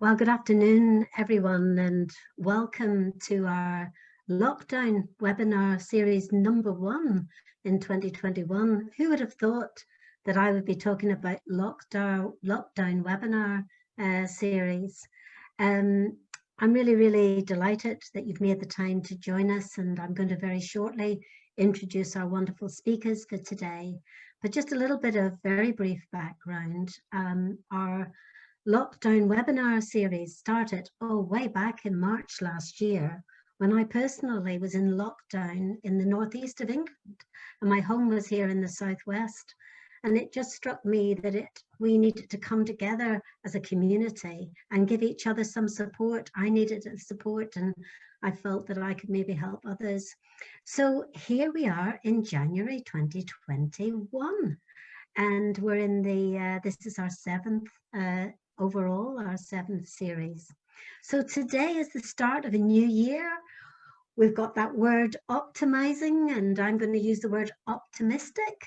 Well, good afternoon, everyone, and welcome to our lockdown webinar series number 1 in 2021. Who would have thought that I would be talking about lockdown webinar series? I'm really delighted that you've made the time to join us, and I'm going to very shortly introduce our wonderful speakers for today. But just a little bit of very brief background. Our lockdown webinar series started way back in March last year, when I personally was in lockdown in the northeast of England, and my home was here in the southwest. And it just struck me that we needed to come together as a community and give each other some support. I needed support, and I felt that I could maybe help others. So here we are in January 2021, and we're in this is our 7th overall, our 7th series. So today is the start of a new year. We've got that word optimizing, and I'm going to use the word optimistic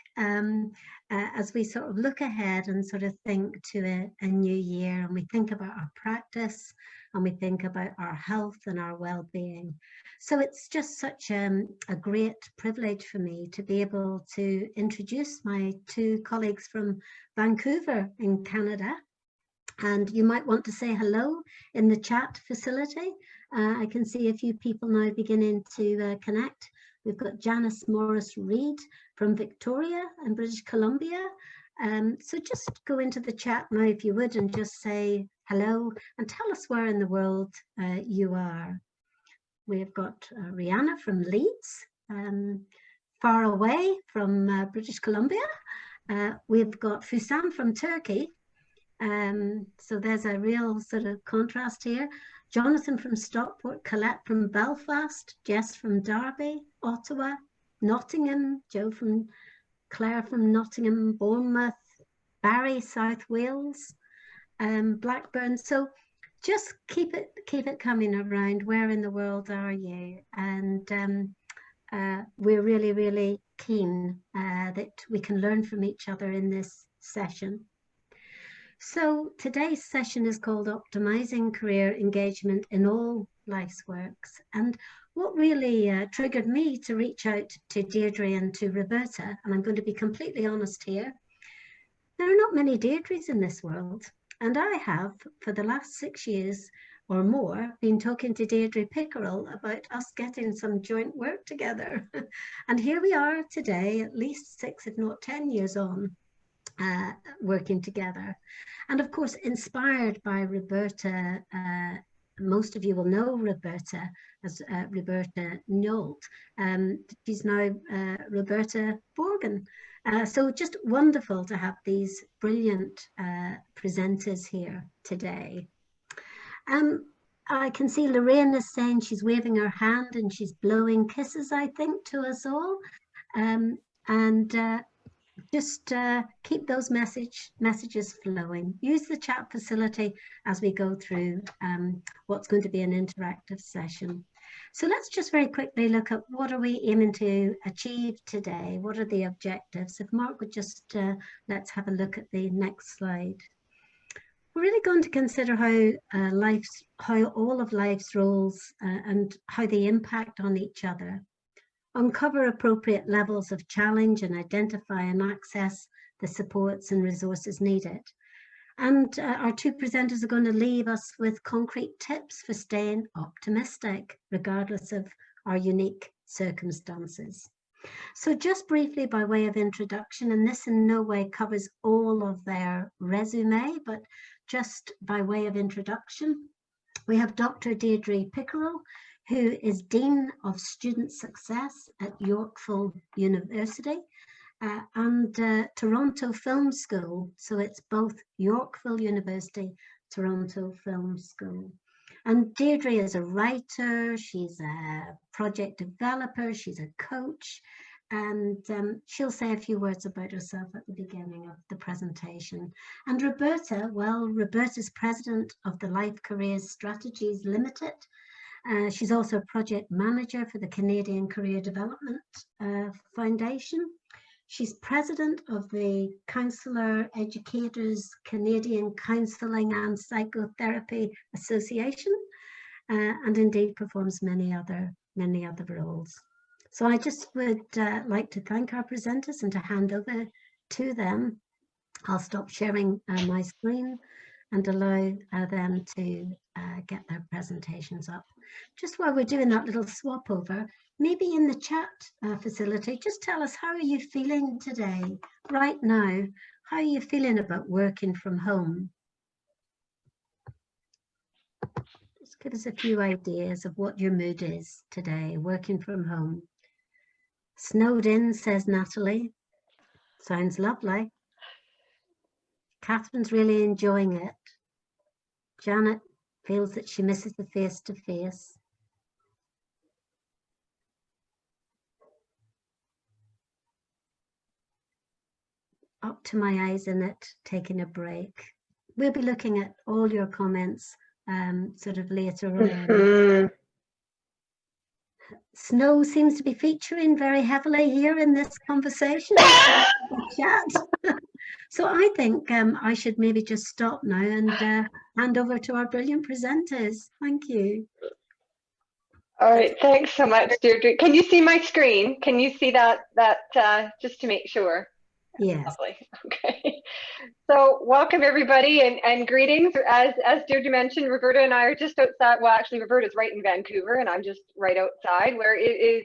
as we sort of look ahead and sort of think to a new year, and we think about our practice and we think about our health and our well-being. So it's just such a great privilege for me to be able to introduce my 2 colleagues from Vancouver in Canada. And you might want to say hello in the chat facility. I can see a few people now beginning to connect. We've got Janice Morris-Reid from Victoria in British Columbia. So just go into the chat now, if you would, and just say hello and tell us where in the world you are. We've got Rihanna from Leeds, far away from British Columbia. We've got Fusan from Turkey. So there's a real sort of contrast here. Jonathan from Stockport, Colette from Belfast, Jess from Derby, Ottawa, Nottingham, Claire from Nottingham, Bournemouth, Barry, South Wales, Blackburn. So just keep it coming around. Where in the world are you? And we're really keen that we can learn from each other in this session. So today's session is called Optimizing Career Engagement in All Life's Works. And what really triggered me to reach out to Deirdre and to Roberta, and I'm going to be completely honest here, there are not many Deirdres in this world. And I have, for the last 6 years or more, been talking to Deidre Pickerel about us getting some joint work together. And here we are today, at least 6, if not 10 years on, working together. And of course, inspired by Roberta, most of you will know Roberta as Roberta Neault. She's now Roberta Borgen. So just wonderful to have these brilliant presenters here today. I can see Lorraine is saying she's waving her hand and she's blowing kisses, I think, to us all. Just keep those messages flowing. Use the chat facility as we go through what's going to be an interactive session. So let's just very quickly look at what are we aiming to achieve today? What are the objectives? If Mark would just, let's have a look at the next slide. We're really going to consider how all of life's roles and how they impact on each other. Uncover appropriate levels of challenge and identify and access the supports and resources needed. And our 2 presenters are going to leave us with concrete tips for staying optimistic, regardless of our unique circumstances. So just briefly by way of introduction, and this in no way covers all of their resume, but just by way of introduction, we have Dr. Deirdre Pickerell, who is Dean of Student Success at Yorkville University and Toronto Film School. So it's both Yorkville University, Toronto Film School. And Deirdre is a writer, she's a project developer, she's a coach, and she'll say a few words about herself at the beginning of the presentation. And Roberta, well, Roberta's president of the LiveCareerChat Strategies Ltd. She's also a project manager for the Canadian Career Development Foundation. She's president of the Counsellor Educators Canadian Counselling and Psychotherapy Association, and indeed performs many other roles. So I just would like to thank our presenters and to hand over to them. I'll stop sharing my screen and allow them to get their presentations up. Just while we're doing that little swap over, maybe in the chat facility, just tell us, how are you feeling today, right now? How are you feeling about working from home? Just give us a few ideas of what your mood is today, working from home. Snowed in, says Natalie. Sounds lovely. Catherine's really enjoying it. Janet feels that she misses the face-to-face. Up to my eyes in it, taking a break. We'll be looking at all your comments sort of later on. Snow seems to be featuring very heavily here in this conversation. Chat. So I think I should maybe just stop now and hand over to our brilliant presenters. Thank you. All right, thanks so much, Deirdre. Can you see my screen? Can you see that just to make sure? Yes. Lovely. Okay. So welcome everybody and greetings. As Deirdre mentioned, Roberta and I are just outside. Well, actually, Roberta's right in Vancouver, and I'm just right outside, where it is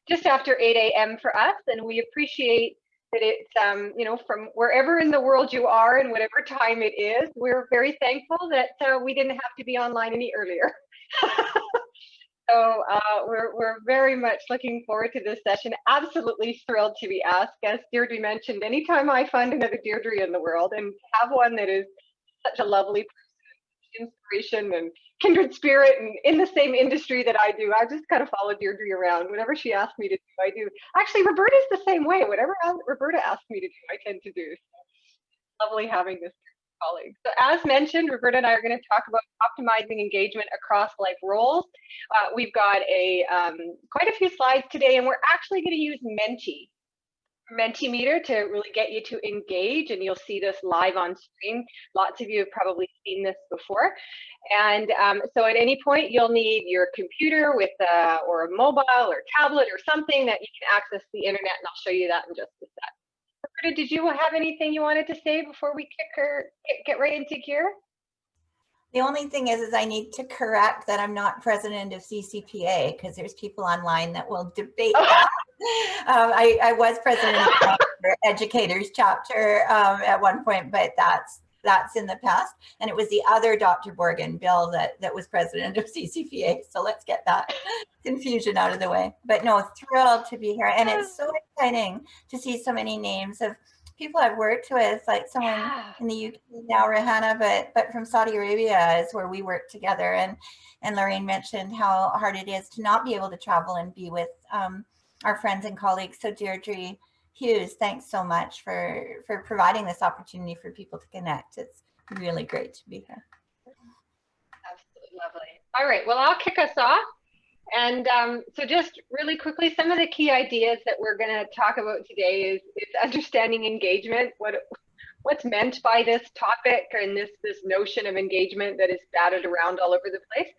just after 8 a.m. for us, and we appreciate that it's you know, from wherever in the world you are and whatever time it is. We're very thankful that we didn't have to be online any earlier. So we're very much looking forward to this session. Absolutely thrilled to be asked. As Deirdre mentioned, anytime I find another Deirdre in the world and have one that is such a lovely person, inspiration and kindred spirit and in the same industry that I do, I just kind of follow Deirdre around. Whatever she asks me to do, I do. Actually, Roberta's the same way. Whatever Roberta asks me to do, I tend to do. So lovely having this colleagues. So as mentioned, Roberta and I are going to talk about optimizing engagement across life roles. We've got quite a few slides today, and we're actually going to use Mentimeter to really get you to engage, and you'll see this live on screen. Lots of you have probably seen this before. And so at any point, you'll need your computer with or a mobile or tablet or something that you can access the internet, and I'll show you that in just a sec. Roberta, did you have anything you wanted to say before we get right into gear? The only thing is I need to correct that I'm not president of CCPA, because there's people online that will debate that. I was president of the Educators Chapter at one point, but that's in the past. And it was the other Dr. Borgen, Bill, that was president of CCPA. So let's get that confusion out of the way. But no, thrilled to be here. And it's so exciting to see so many names of people I've worked with, like someone in the UK now, Rihanna, but from Saudi Arabia is where we work together. And Lorraine mentioned how hard it is to not be able to travel and be with our friends and colleagues. So Deirdre Hughes, thanks so much for providing this opportunity for people to connect. It's really great to be here. Absolutely lovely. All right, well, I'll kick us off. And so just really quickly, some of the key ideas that we're going to talk about today is understanding engagement, what's meant by this topic and this notion of engagement that is batted around all over the place.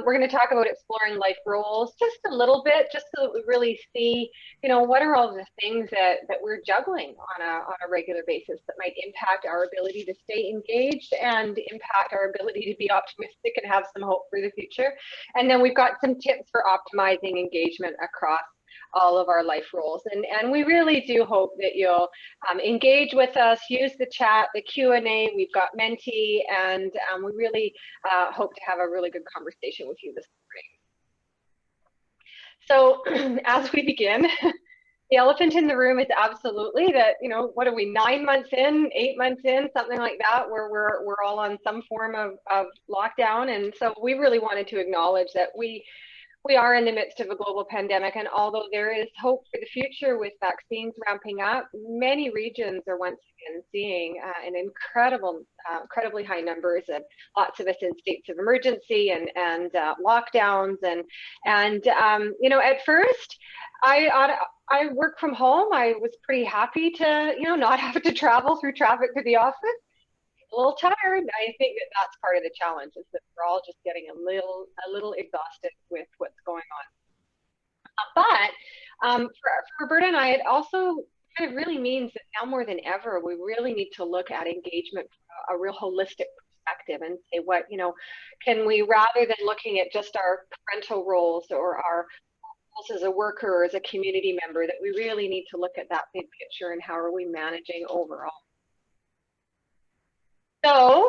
We're going to talk about exploring life roles just a little bit, just so that we really see, you know, what are all the things that we're juggling on a regular basis that might impact our ability to stay engaged and impact our ability to be optimistic and have some hope for the future. And then we've got some tips for optimizing engagement across all of our life roles, and we really do hope that you'll engage with us, use the chat, the Q&A. We've got Menti, and we really hope to have a really good conversation with you this morning. So as we begin, the elephant in the room is absolutely that, you know, what are we, 9 months in, 8 months in, something like that, where we're all on some form of lockdown. And so we really wanted to acknowledge that we we are in the midst of a global pandemic, and although there is hope for the future with vaccines ramping up, many regions are once again seeing an incredibly high numbers, and lots of us in states of emergency and lockdowns. And you know, at first, I work from home. I was pretty happy to, you know, not have to travel through traffic to the office. A little tired. I think that that's part of the challenge, is that we're all just getting a little exhausted with what's going on. But for Roberta and I, it also kind of really means that now more than ever, we really need to look at engagement from a real holistic perspective and say, what, you know, can we, rather than looking at just our parental roles or our roles as a worker or as a community member, that we really need to look at that big picture and how are we managing overall. So,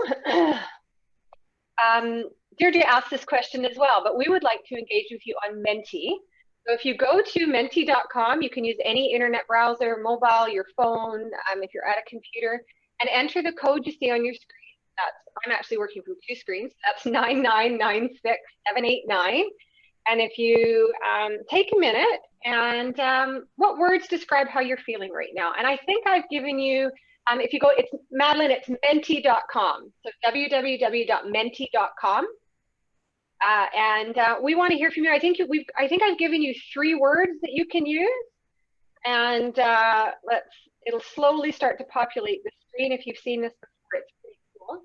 Deirdre asked this question as well, but we would like to engage with you on Menti. So if you go to menti.com, you can use any internet browser, mobile, your phone, if you're at a computer, and enter the code you see on your screen. I'm actually working from 2 screens. That's 9996789. And if you take a minute and what words describe how you're feeling right now? And I think I've given you, if you go, it's Madeline, it's menti.com. So www.menti.com. And we want to hear from you. I think I've given you 3 words that you can use. And it'll slowly start to populate the screen. If you've seen this before, it's pretty cool.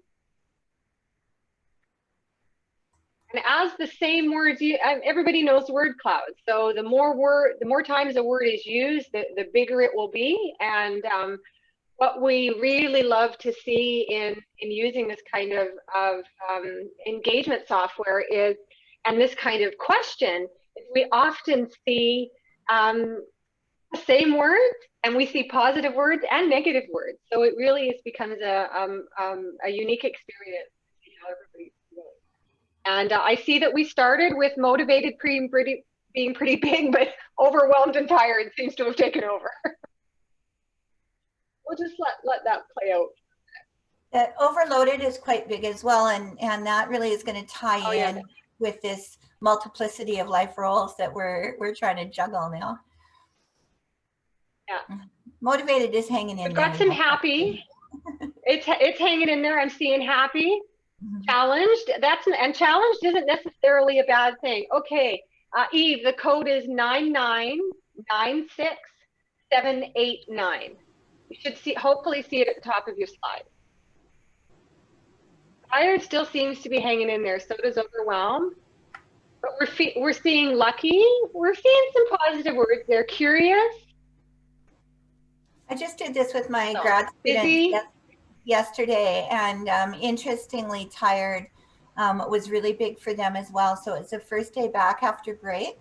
And as the same words, everybody knows word clouds. So the more times a word is used, the bigger it will be. And what we really love to see in using this kind of engagement software is, and this kind of question, is we often see the same words, and we see positive words and negative words. So it really becomes a unique experience to see how everybody's feeling. And I see that we started with motivated being pretty big, but overwhelmed and tired seems to have taken over. We'll just let that play out. Overloaded is quite big as well, and that really is going to tie in with this multiplicity of life roles that we're trying to juggle now. Yeah. Motivated is hanging in We've there. got some happy. It's hanging in there. I'm seeing happy. Challenged. And challenged isn't necessarily a bad thing. Okay, Eve, the code is 9996789. You should hopefully see it at the top of your slide. Tired still seems to be hanging in there. So does overwhelmed. But we're seeing lucky. We're seeing some positive words there. Curious. I just did this with my grad students yesterday, and interestingly, tired was really big for them as well. So it's the first day back after break.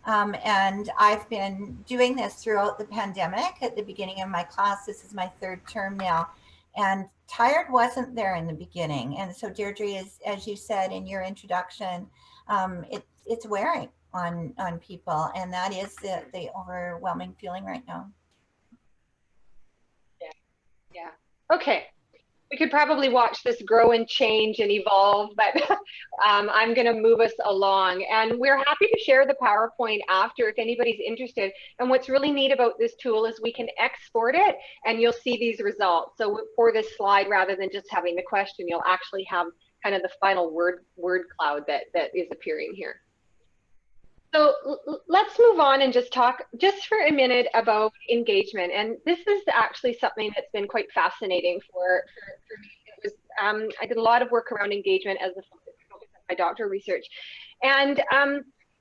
And I've been doing this throughout the pandemic. At the beginning of my class, this is my 3rd term now, and tired wasn't there in the beginning. And so Deirdre, as you said in your introduction, it's wearing on people, and that is the overwhelming feeling right now. Yeah. Okay. We could probably watch this grow and change and evolve, but I'm going to move us along. And we're happy to share the PowerPoint after if anybody's interested. And what's really neat about this tool is we can export it and you'll see these results. So for this slide, rather than just having the question, you'll actually have kind of the final word cloud that is appearing here. So let's move on and just talk just for a minute about engagement. And this is actually something that's been quite fascinating for me. It was, I did a lot of work around engagement as a focus of my doctoral research. And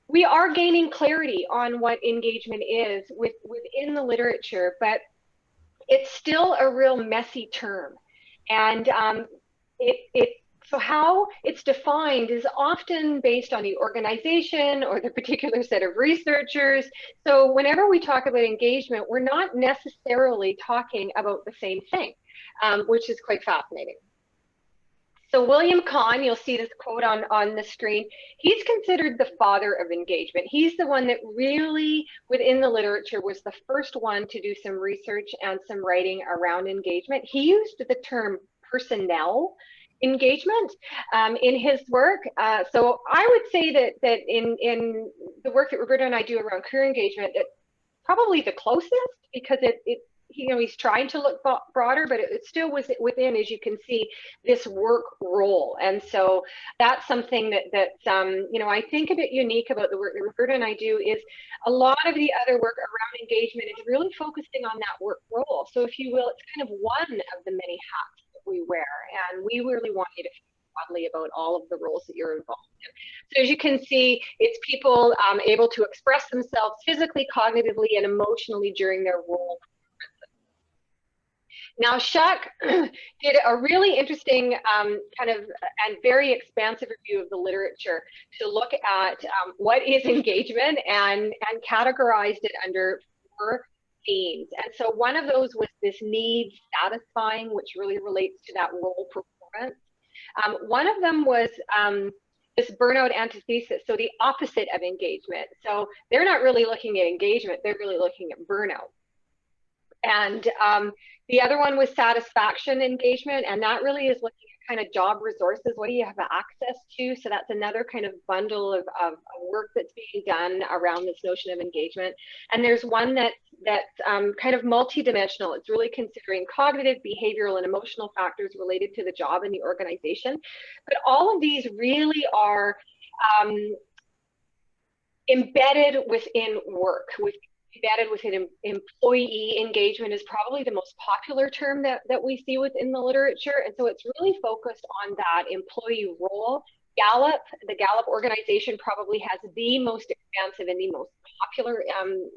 we are gaining clarity on what engagement is within the literature, but it's still a real messy term. And so how it's defined is often based on the organization or the particular set of researchers. So whenever we talk about engagement, we're not necessarily talking about the same thing, which is quite fascinating. So William Kahn, you'll see this quote on the screen, he's considered the father of engagement. He's the one that really, within the literature, was the first one to do some research and some writing around engagement. He used the term personnel engagement in his work. So I would say that in the work that Roberta and I do around career engagement, it's probably the closest, because he's trying to look broader, but it still was within, as you can see, this work role. And so that's something that I think a bit unique about the work that Roberta and I do is a lot of the other work around engagement is really focusing on that work role. So if you will, it's kind of one of the many hats that we wear, and we really want you to think broadly about all of the roles that you're involved in. So as you can see, it's people able to express themselves physically, cognitively, and emotionally during their role. Now, Chuck did a really interesting kind of and very expansive review of the literature to look at what is engagement and categorized it under 4 themes. And so one of those was this need satisfying, which really relates to that role performance. One of them was this burnout antithesis, so the opposite of engagement. So they're not really looking at engagement, they're really looking at burnout. And the other one was satisfaction engagement, and that really is looking at kind of job resources. What do you have access to? So that's another kind of bundle of work that's being done around this notion of engagement. And there's one that's kind of multidimensional. It's really considering cognitive, behavioral, and emotional factors related to the job and the organization. But all of these really are embedded within work. Embedded within employee engagement is probably the most popular term that we see within the literature. And so it's really focused on that employee role. The Gallup organization probably has the most expansive and the most popular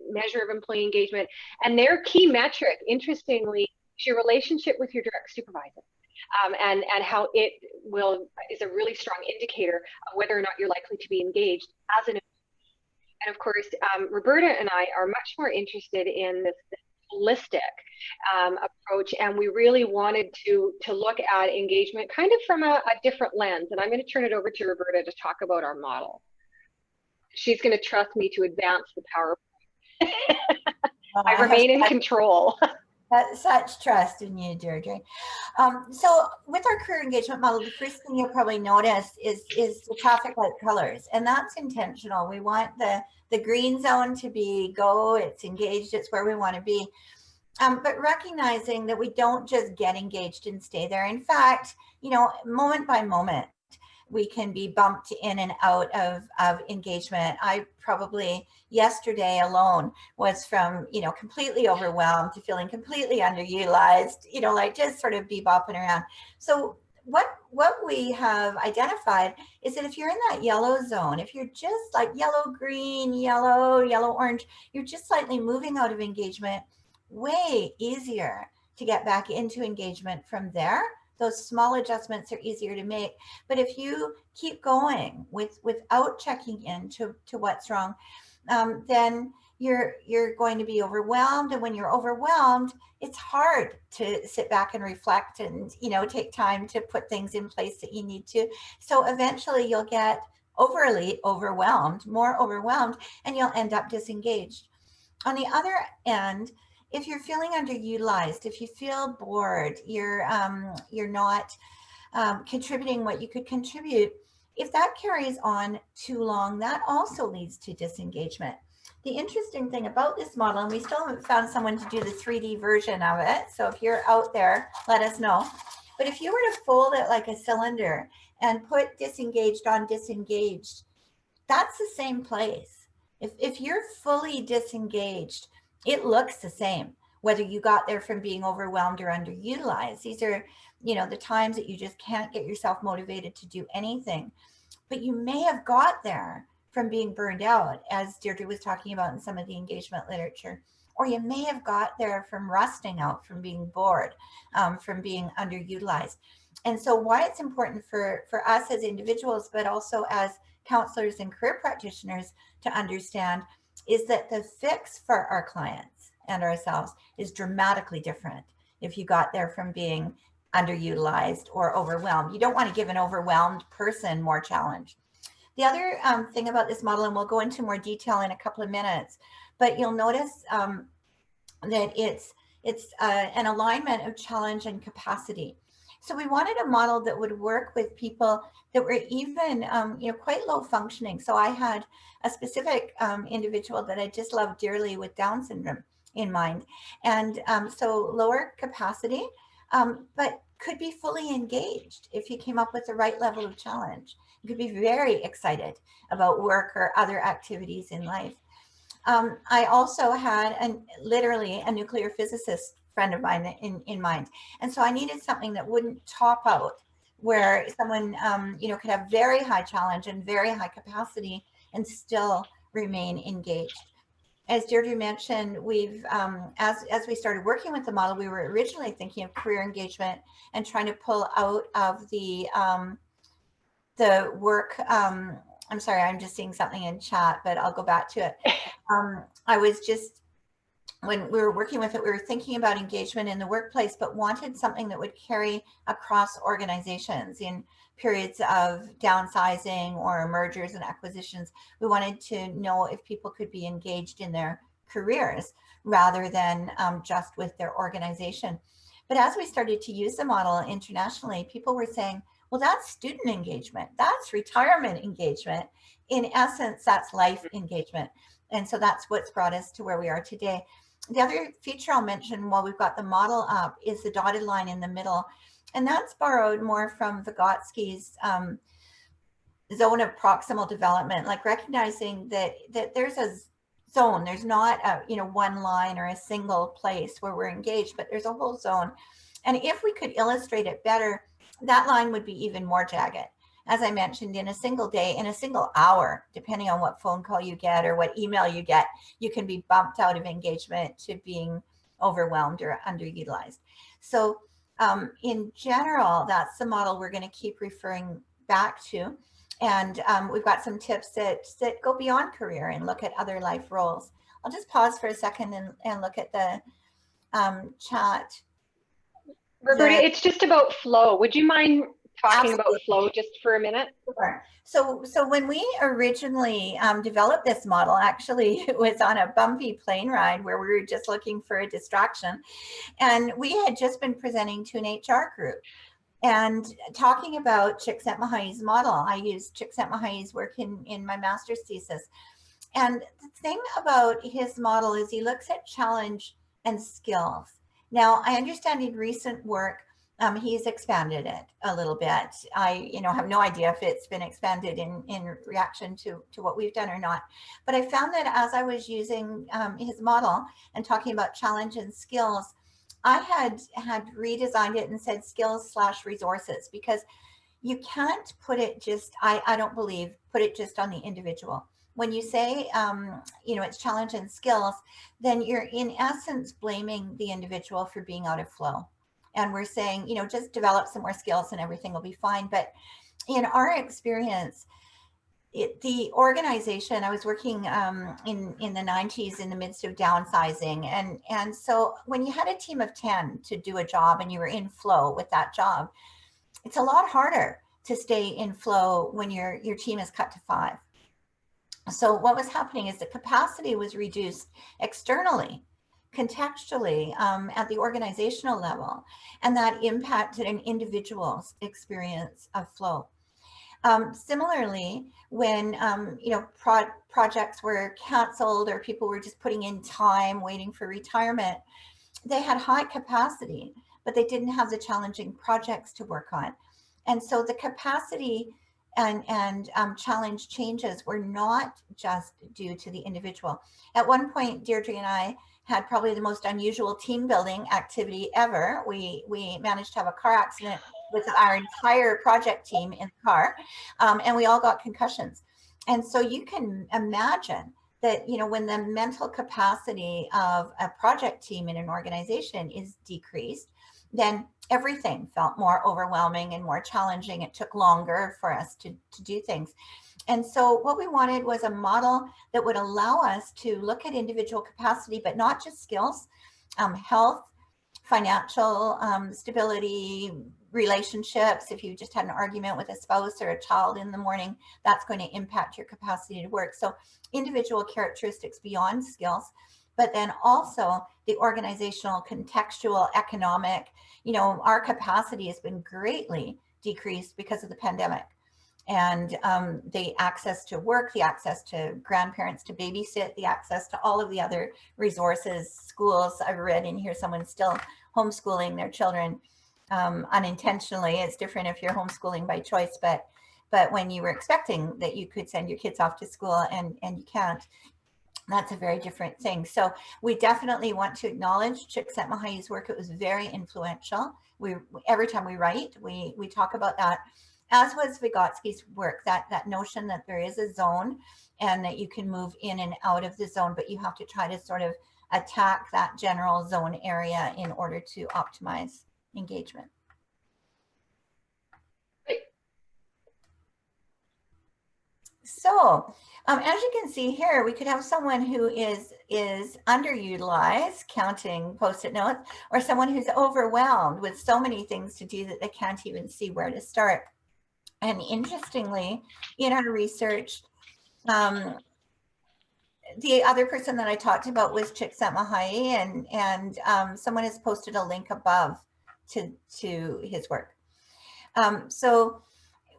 measure of employee engagement. And their key metric, interestingly, is your relationship with your direct supervisor. And how it is a really strong indicator of whether or not you're likely to be engaged as an employee. And of course, Roberta and I are much more interested in this holistic approach, and we really wanted to look at engagement kind of from a different lens. And I'm going to turn it over to Roberta to talk about our model. She's going to trust me to advance the PowerPoint. I remain in control. Such trust in you, Deirdre. So with our career engagement model, the first thing you'll probably notice is the traffic light colors, and that's intentional. We want the green zone to be go, it's engaged, it's where we want to be. But recognizing that we don't just get engaged and stay there. In fact, moment by moment, we can be bumped in and out of engagement. I probably yesterday alone was from, completely overwhelmed to feeling completely underutilized, like just sort of bebopping around. So what we have identified is that if you're in that yellow zone, if you're just like yellow, green, yellow, orange, you're just slightly moving out of engagement, way easier to get back into engagement from there. Those small adjustments are easier to make. But if you keep going without checking into what's wrong, then you're going to be overwhelmed. And when you're overwhelmed, it's hard to sit back and reflect and, take time to put things in place that you need to. So eventually you'll get overly overwhelmed, more overwhelmed, and you'll end up disengaged. On the other end, if you're feeling underutilized, if you feel bored, you're not contributing what you could contribute, if that carries on too long, that also leads to disengagement. The interesting thing about this model, and we still haven't found someone to do the 3D version of it, so if you're out there, let us know. But if you were to fold it like a cylinder and put disengaged on disengaged, that's the same place. If you're fully disengaged, it looks the same, whether you got there from being overwhelmed or underutilized. These are, the times that you just can't get yourself motivated to do anything. But you may have got there from being burned out, as Deirdre was talking about in some of the engagement literature. Or you may have got there from rusting out, from being bored, from being underutilized. And so why it's important for us as individuals, but also as counselors and career practitioners to understand is that the fix for our clients and ourselves is dramatically different if you got there from being underutilized or overwhelmed. You don't want to give an overwhelmed person more challenge. The other thing about this model, and we'll go into more detail in a couple of minutes, but you'll notice that it's an alignment of challenge and capacity. So we wanted a model that would work with people that were even, quite low functioning. So I had a specific individual that I just love dearly with Down syndrome in mind. And so lower capacity, but could be fully engaged if you came up with the right level of challenge. You could be very excited about work or other activities in life. I also had literally a nuclear physicist friend of mine in mind. And so I needed something that wouldn't top out, where someone, could have very high challenge and very high capacity and still remain engaged. As Deirdre mentioned, we've, as we started working with the model, we were originally thinking of career engagement and trying to pull out of the work, I'm sorry, I'm just seeing something in chat, but I'll go back to it. I was just, when we were working with it, we were thinking about engagement in the workplace, but wanted something that would carry across organizations in periods of downsizing or mergers and acquisitions. We wanted to know if people could be engaged in their careers rather than just with their organization. But as we started to use the model internationally, people were saying, well, that's student engagement, that's retirement engagement. In essence, that's life engagement. And so that's what's brought us to where we are today. The other feature I'll mention while we've got the model up is the dotted line in the middle. And that's borrowed more from Vygotsky's zone of proximal development, like recognizing that there's a zone, there's not a, one line or a single place where we're engaged, but there's a whole zone. And if we could illustrate it better, that line would be even more jagged. As I mentioned, in a single day, in a single hour, depending on what phone call you get or what email you get, you can be bumped out of engagement to being overwhelmed or underutilized. So in general, that's the model we're going to keep referring back to. And we've got some tips that go beyond career and look at other life roles. I'll just pause for a second and look at the chat. Roberta, it's just about flow. Would you mind talking Absolutely. about flow just for a minute? Sure. So when we originally developed this model, actually it was on a bumpy plane ride where we were just looking for a distraction. And we had just been presenting to an HR group and talking about Csikszentmihalyi's model. I used Csikszentmihalyi's work in my master's thesis. And the thing about his model is he looks at challenge and skills. Now, I understand in recent work, he's expanded it a little bit. I, have no idea if it's been expanded in reaction to what we've done or not. But I found that as I was using his model and talking about challenge and skills, I had redesigned it and said skills/resources, because you can't put it just, I don't believe, put it just on the individual. When you say, it's challenge and skills, then you're in essence blaming the individual for being out of flow. And we're saying, just develop some more skills and everything will be fine. But in our experience, the organization, I was working in the 90s in the midst of downsizing. And so when you had a team of 10 to do a job and you were in flow with that job, it's a lot harder to stay in flow when your team is cut to 5. So what was happening is the capacity was reduced externally, contextually, at the organizational level, and that impacted an individual's experience of flow. Similarly, when projects were canceled or people were just putting in time waiting for retirement, they had high capacity, but they didn't have the challenging projects to work on. And so the capacity and challenge changes were not just due to the individual. At one point, Deirdre and I had probably the most unusual team building activity ever. We managed to have a car accident with our entire project team in the car, and we all got concussions. And so you can imagine that, when the mental capacity of a project team in an organization is decreased, then everything felt more overwhelming and more challenging. It took longer for us to do things. And so what we wanted was a model that would allow us to look at individual capacity, but not just skills, health, financial stability, relationships. If you just had an argument with a spouse or a child in the morning, that's going to impact your capacity to work. So individual characteristics beyond skills, but then also the organizational, contextual, economic, you know, our capacity has been greatly decreased because of the pandemic. And the access to work, the access to grandparents to babysit, the access to all of the other resources, schools. I've read in here someone's still homeschooling their children unintentionally. It's different if you're homeschooling by choice, but when you were expecting that you could send your kids off to school and you can't, that's a very different thing. So we definitely want to acknowledge Csikszentmihalyi's work. It was very influential. Every time we write, we talk about that, as was Vygotsky's work, that notion that there is a zone and that you can move in and out of the zone, but you have to try to sort of attack that general zone area in order to optimize engagement. So as you can see here, we could have someone who is underutilized, counting Post-it notes, or someone who's overwhelmed with so many things to do that they can't even see where to start. And interestingly, in our research, the other person that I talked about was Csikszentmihalyi, and someone has posted a link above to his work. So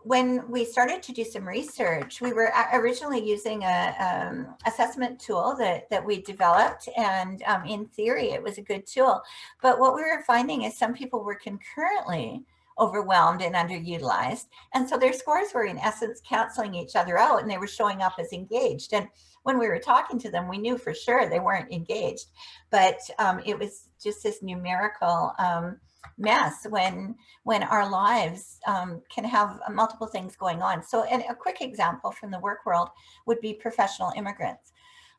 when we started to do some research, we were originally using a assessment tool that we developed, and in theory, it was a good tool. But what we were finding is some people were concurrently overwhelmed and underutilized, and so their scores were in essence canceling each other out, and they were showing up as engaged. And when we were talking to them, we knew for sure they weren't engaged, but it was just this numerical mess when our lives can have multiple things going on. So, and a quick example from the work world would be professional immigrants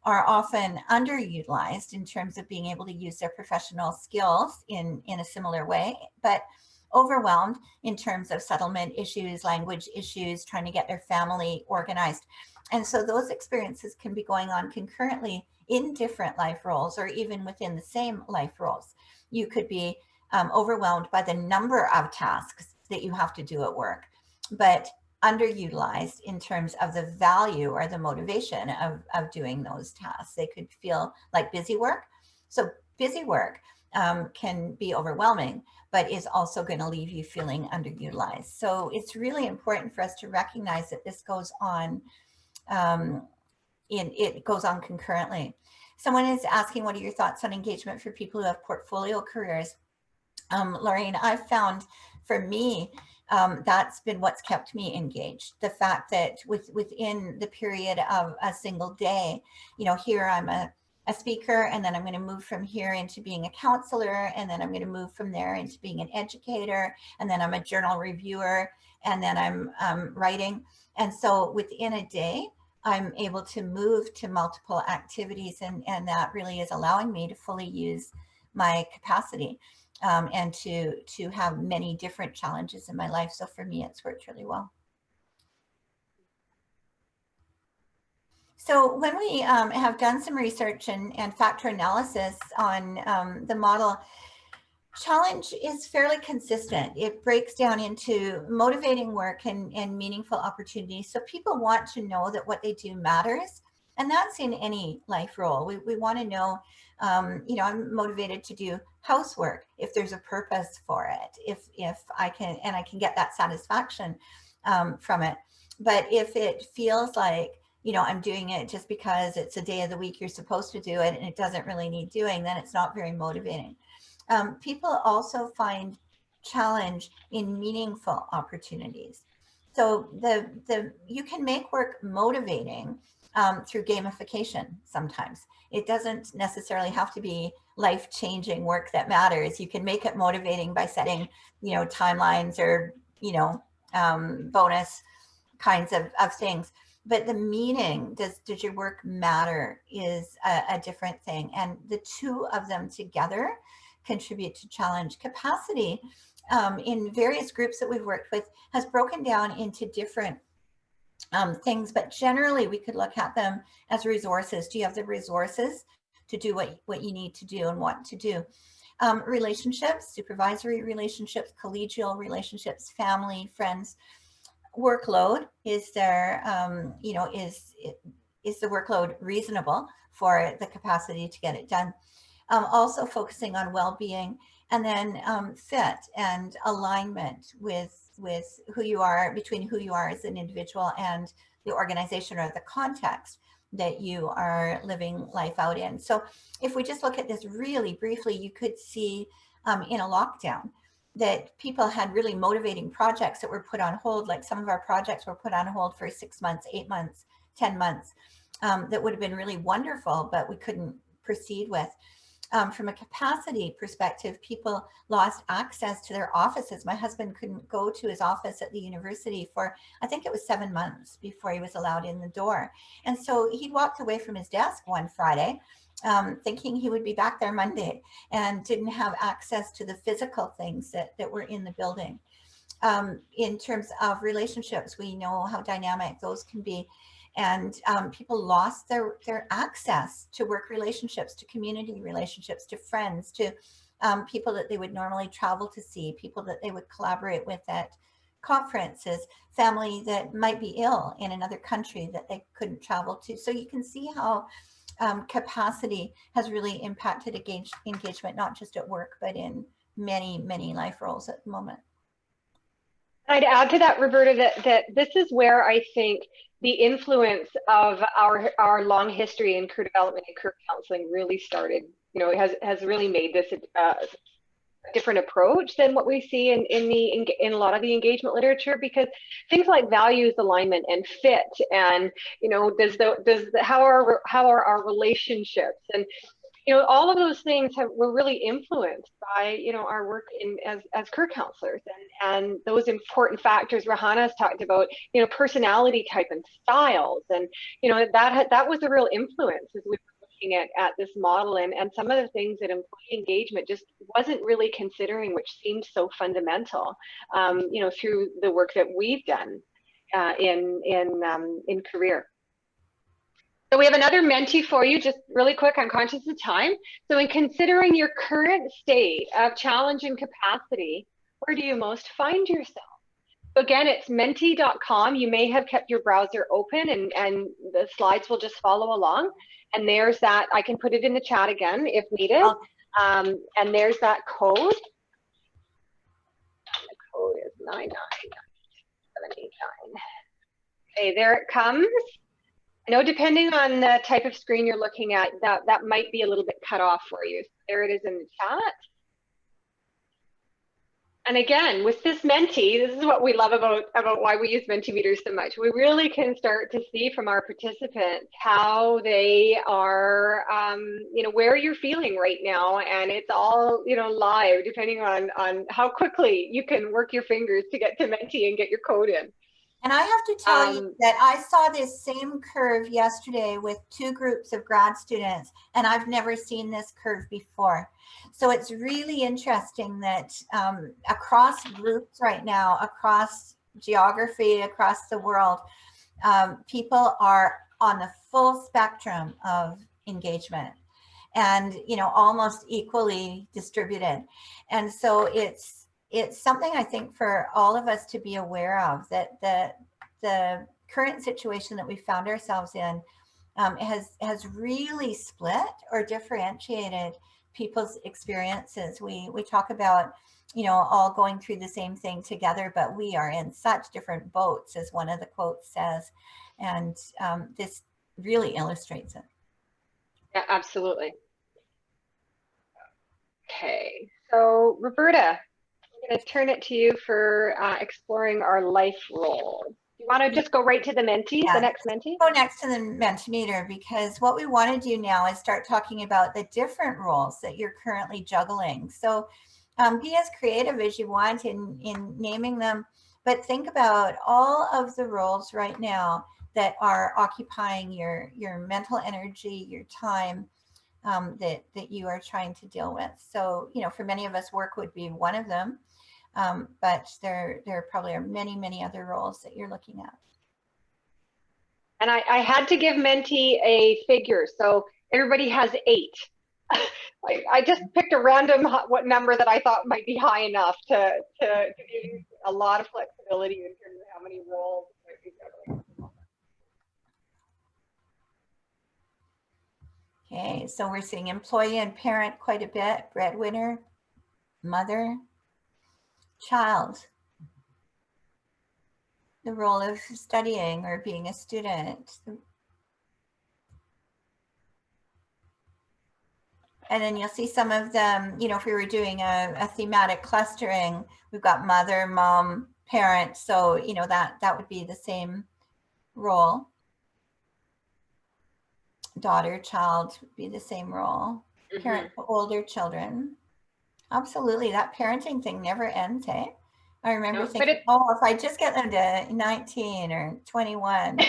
are often underutilized in terms of being able to use their professional skills in a similar way, but overwhelmed in terms of settlement issues, language issues, trying to get their family organized. And so those experiences can be going on concurrently in different life roles, or even within the same life roles. You could be overwhelmed by the number of tasks that you have to do at work, but underutilized in terms of the value or the motivation of doing those tasks. They could feel like busy work. So busy work can be overwhelming, but is also going to leave you feeling underutilized. So it's really important for us to recognize that this goes on, it goes on concurrently. Someone is asking, what are your thoughts on engagement for people who have portfolio careers? Lorraine, I've found for me, that's been what's kept me engaged. The fact that within the period of a single day, you know, here I'm a speaker, and then I'm going to move from here into being a counselor, and then I'm going to move from there into being an educator, and then I'm a journal reviewer, and then I'm writing. And so within a day, I'm able to move to multiple activities, and that really is allowing me to fully use my capacity and to have many different challenges in my life. So for me, it's worked really well. So when we have done some research and factor analysis on the model, challenge is fairly consistent. It breaks down into motivating work and meaningful opportunities. So people want to know that what they do matters. And that's in any life role. We want to know, you know, I'm motivated to do housework if there's a purpose for it, if I can, and I can get that satisfaction from it. But if it feels like, you know, I'm doing it just because it's a day of the week you're supposed to do it and it doesn't really need doing, then it's not very motivating. People also find challenge in meaningful opportunities. So you can make work motivating through gamification sometimes. It doesn't necessarily have to be life-changing work that matters. You can make it motivating by setting, you know, timelines or, you know, bonus kinds of things. But the meaning, does your work matter, is a different thing. And the two of them together contribute to challenge. Capacity in various groups that we've worked with has broken down into different things, but generally we could look at them as resources. Do you have the resources to do what you need to do and want to do? Relationships, supervisory relationships, collegial relationships, family, friends. Workload, is there, you know, is the workload reasonable for the capacity to get it done? Also focusing on well-being, and then fit and alignment with who you are, between who you are as an individual and the organization or the context that you are living life out in. So if we just look at this really briefly, you could see in a lockdown that people had really motivating projects that were put on hold. Like some of our projects were put on hold for 6 months, 8 months, 10 months, that would have been really wonderful, but we couldn't proceed with. From a capacity perspective, people lost access to their offices. My husband couldn't go to his office at the university for, I think it was 7 months before he was allowed in the door. And so he walked away from his desk one Friday, thinking he would be back there Monday, and didn't have access to the physical things that were in the building. In terms of relationships, we know how dynamic those can be. And people lost their access to work relationships, to community relationships, to friends, to people that they would normally travel to see, people that they would collaborate with at conferences, family that might be ill in another country that they couldn't travel to. So you can see how capacity has really impacted engagement, not just at work, but in many, many life roles at the moment. I'd add to that, Roberta, that this is where I think the influence of our long history in career development and career counseling really started. You know, it has really made this a different approach than what we see in a lot of the engagement literature, because things like values alignment and fit, and you know, how are our relationships, and you know, all of those things were really influenced by, you know, our work as career counselors, and those important factors Rahana has talked about, you know, personality type and styles, and you know, that was a real influence as we were looking at this model, and some of the things that employee engagement just wasn't really considering, which seemed so fundamental, you know, through the work that we've done in career. So we have another Menti for you, just really quick. I'm conscious of time. So in considering your current state of challenge and capacity, where do you most find yourself? So again, it's menti.com. You may have kept your browser open, and the slides will just follow along. And there's that. I can put it in the chat again if needed. And there's that code. The code is 99789. Okay, there it comes. I know depending on the type of screen you're looking at, that might be a little bit cut off for you. So there it is in the chat. And again, with this Menti, this is what we love about why we use Mentimeters so much. We really can start to see from our participants how they are, you know, where you're feeling right now. And it's all, you know, live, depending on how quickly you can work your fingers to get to Menti and get your code in. And I have to tell you that I saw this same curve yesterday with 2 groups of grad students, and I've never seen this curve before. So it's really interesting that across groups right now, across geography, across the world, people are on the full spectrum of engagement, and you know, almost equally distributed. And so it's something I think for all of us to be aware of, that the current situation that we found ourselves in has really split or differentiated people's experiences. We talk about, you know, all going through the same thing together, but we are in such different boats, as one of the quotes says, and this really illustrates it. Yeah, absolutely. Okay, so Roberta, I'm going to turn it to you for exploring our life roles. You want to just go right to the Menti, the next Menti? Go next to the Mentimeter, because what we want to do now is start talking about the different roles that you're currently juggling. So be as creative as you want in naming them, but think about all of the roles right now that are occupying your mental energy, your time, that you are trying to deal with. So, you know, for many of us, work would be one of them. But there probably are many, many other roles that you're looking at. And I had to give Menti a figure, so everybody has 8. I just picked a random what number that I thought might be high enough to give you a lot of flexibility in terms of how many roles might be juggling. ways. So we're seeing employee and parent quite a bit, breadwinner, mother, child, the role of studying or being a student. And then you'll see some of them, you know, if we were doing a thematic clustering, we've got mother, mom, parent. So, you know, that would be the same role. Daughter, child would be the same role. Parent to older children. Absolutely. That parenting thing never ends, eh? I remember thinking, oh, if I just get them to 19 or 21,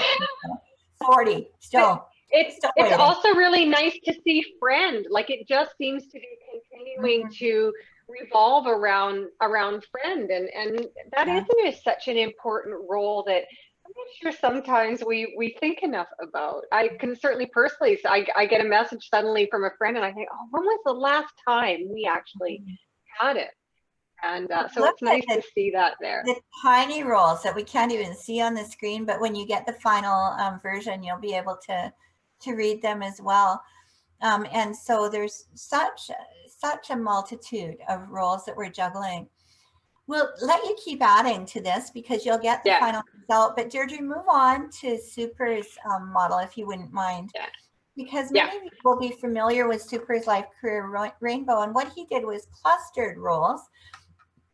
40, still. It's also really nice to see friend. Like, it just seems to be continuing to revolve around friend, and that is such an important role that I'm not sure sometimes we think enough about. I can certainly personally, so I get a message suddenly from a friend, and I think, oh, when was the last time we actually had it? And so it's nice to see that there. The tiny roles that we can't even see on the screen, but when you get the final version, you'll be able to read them as well. And so there's such a multitude of roles that we're juggling. We'll let you keep adding to this because you'll get the final result. But Deirdre, move on to Super's model, if you wouldn't mind. Because many of you will be familiar with Super's Life Career Rainbow. And what he did was clustered roles.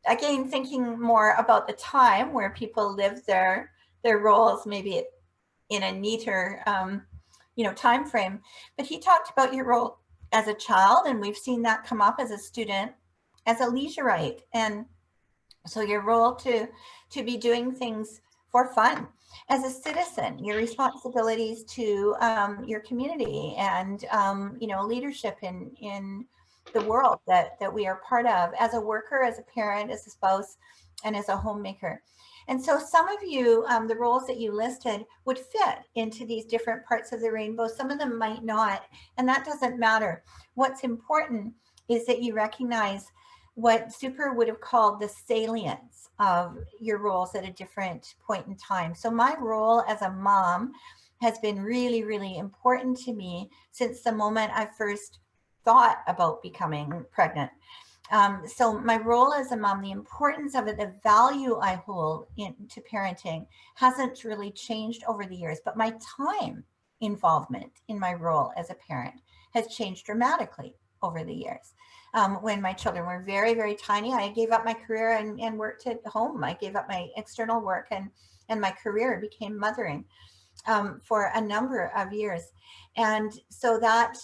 Again, thinking more about the time where people live their roles, maybe in a neater you know, time frame. But he talked about your role as a child, and we've seen that come up as a student, as a leisurite, and so your role to be doing things for fun. As a citizen, your responsibilities to your community and you know, leadership in the world that we are part of. As a worker, as a parent, as a spouse, and as a homemaker. And so some of you, the roles that you listed would fit into these different parts of the rainbow. Some of them might not, and that doesn't matter. What's important is that you recognize what Super would have called the salience of your roles at a different point in time. So my role as a mom has been really, really important to me since the moment I first thought about becoming pregnant. So my role as a mom, the importance of it, the value I hold into parenting hasn't really changed over the years, but my time involvement in my role as a parent has changed dramatically over the years. When my children were very, very tiny, I gave up my career and worked at home. I gave up my external work and my career became mothering for a number of years. And so that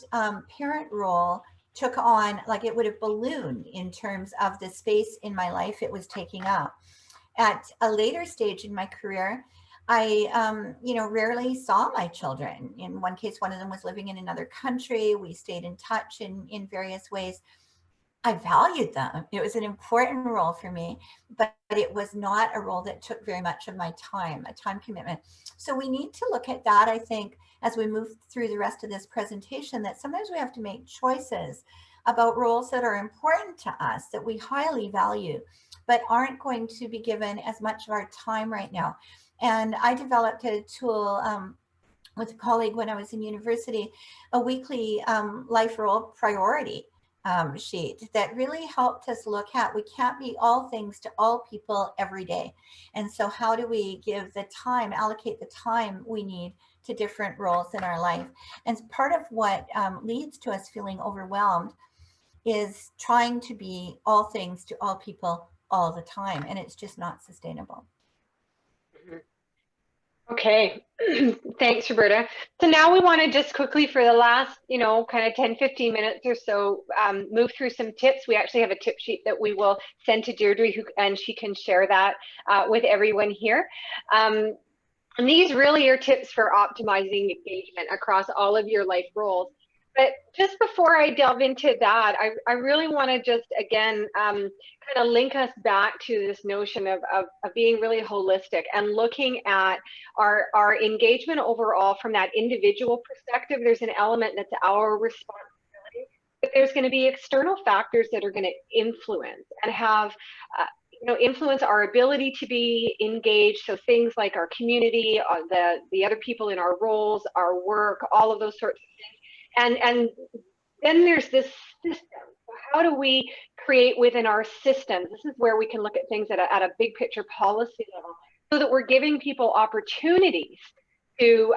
parent role took on, like, it would have ballooned in terms of the space in my life it was taking up. At a later stage in my career, I, you know, rarely saw my children. In one case, one of them was living in another country. We stayed in touch in various ways. I valued them. It was an important role for me, but it was not a role that took very much of my time, a time commitment. So we need to look at that, I think, as we move through the rest of this presentation, that sometimes we have to make choices about roles that are important to us, that we highly value, but aren't going to be given as much of our time right now. And I developed a tool with a colleague when I was in university, a weekly life role priority sheet that really helped us look at, we can't be all things to all people every day. And so how do we give the time, allocate the time we need to different roles in our life? And part of what leads to us feeling overwhelmed is trying to be all things to all people all the time. And it's just not sustainable. Okay, thanks, Roberta. So now we want to just quickly, for the last, you know, kind of 10, 15 minutes or so, move through some tips. We actually have a tip sheet that we will send to Deirdre, and she can share that with everyone here. And these really are tips for optimizing engagement across all of your life roles. But just before I delve into that, I really want to just, again, kind of link us back to this notion of being really holistic and looking at our engagement overall from that individual perspective. There's an element that's our responsibility, but there's going to be external factors that are going to influence and have you know, influence our ability to be engaged. So things like our community, the other people in our roles, our work, all of those sorts of things. And then there's this system. So how do we create within our systems? This is where we can look at things at a big picture policy level, so that we're giving people opportunities to